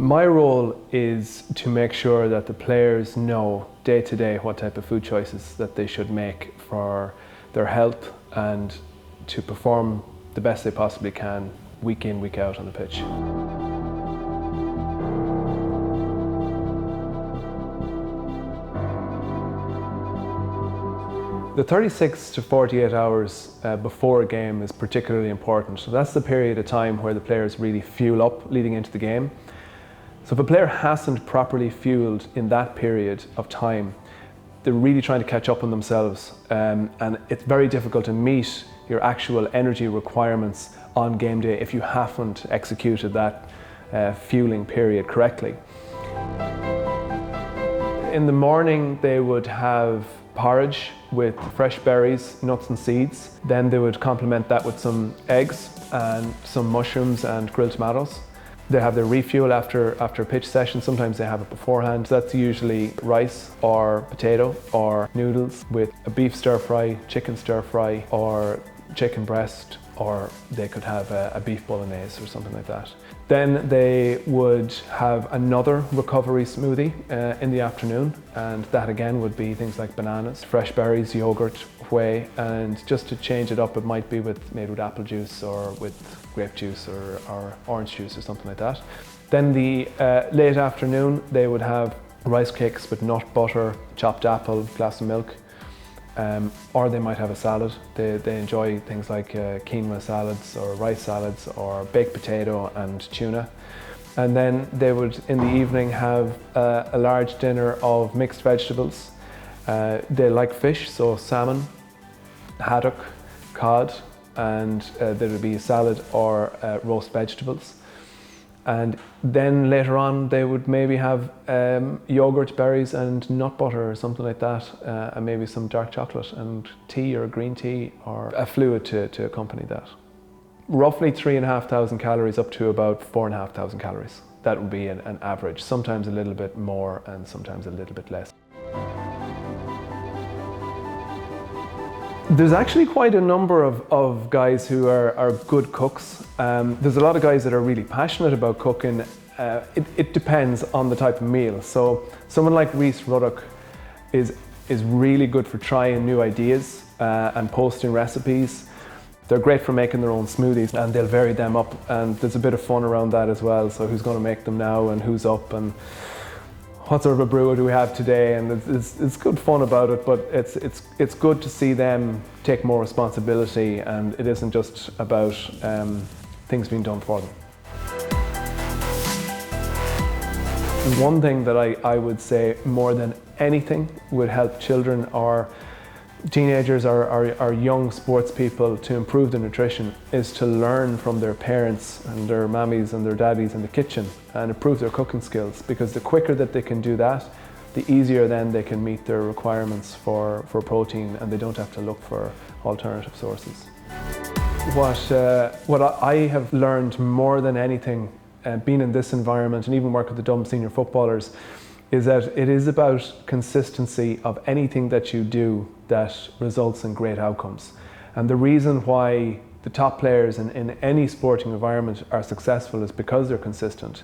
My role is to make sure that the players know day to day what type of food choices that they should make for their health and to perform the best they possibly can week in, week out on the pitch. The 36 to 48 hours before a game is particularly important. So that's the period of time where the players really fuel up leading into the game. So if a player hasn't properly fueled in that period of time, they're really trying to catch up on themselves, and it's very difficult to meet your actual energy requirements on game day if you haven't executed that fueling period correctly. In the morning they would have porridge with fresh berries, nuts and seeds. Then they would complement that with some eggs and some mushrooms and grilled tomatoes. They have their refuel after a pitch session. Sometimes they have it beforehand. That's usually rice or potato or noodles with a beef stir fry, chicken stir fry or chicken breast, or they could have a beef bolognese or something like that. Then they would have another recovery smoothie in the afternoon, and that again would be things like bananas, fresh berries, yogurt, whey, and just to change it up, it might be made with apple juice or with grape juice or orange juice or something like that. Then the late afternoon they would have rice cakes with nut butter, chopped apple, glass of milk. Or they might have a salad. They enjoy things like quinoa salads or rice salads or baked potato and tuna. And then they would, in the evening, have a large dinner of mixed vegetables. They like fish, so salmon, haddock, cod, and there would be a salad or roast vegetables. And then later on they would maybe have yogurt, berries and nut butter or something like that, and maybe some dark chocolate and tea or green tea or a fluid to accompany that. Roughly 3,500 calories up to about 4,500 calories. That would be an average, sometimes a little bit more and sometimes a little bit less. There's actually quite a number of guys who are good cooks. There's a lot of guys that are really passionate about cooking. It depends on the type of meal. So someone like Rhys Ruddock is really good for trying new ideas and posting recipes. They're great for making their own smoothies and they'll vary them up, and there's a bit of fun around that as well. So who's going to make them now and who's up and what sort of a brewer do we have today, and it's good fun about it, but it's good to see them take more responsibility, and it isn't just about things being done for them. One thing that I would say more than anything would help children or teenagers or young sports people to improve their nutrition is to learn from their parents and their mammies and their daddies in the kitchen and improve their cooking skills, because the quicker that they can do that, the easier then they can meet their requirements for protein and they don't have to look for alternative sources. What I have learned more than anything, being in this environment and even working with the Dublin senior footballers, is that it is about consistency of anything that you do that results in great outcomes. And the reason why the top players in any sporting environment are successful is because they're consistent.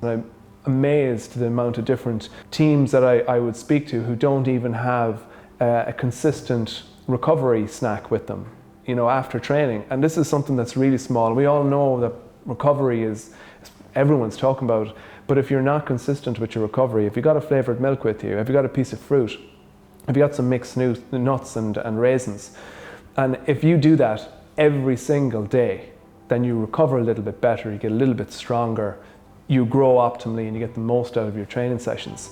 And I'm amazed at the amount of different teams that I would speak to who don't even have a consistent recovery snack with them, you know, after training. And this is something that's really small. We all know that recovery is, everyone's talking about it. But if you're not consistent with your recovery, if you got a flavoured milk with you, if you got a piece of fruit, if you got some mixed nuts and raisins, and if you do that every single day, then you recover a little bit better, you get a little bit stronger, you grow optimally and you get the most out of your training sessions.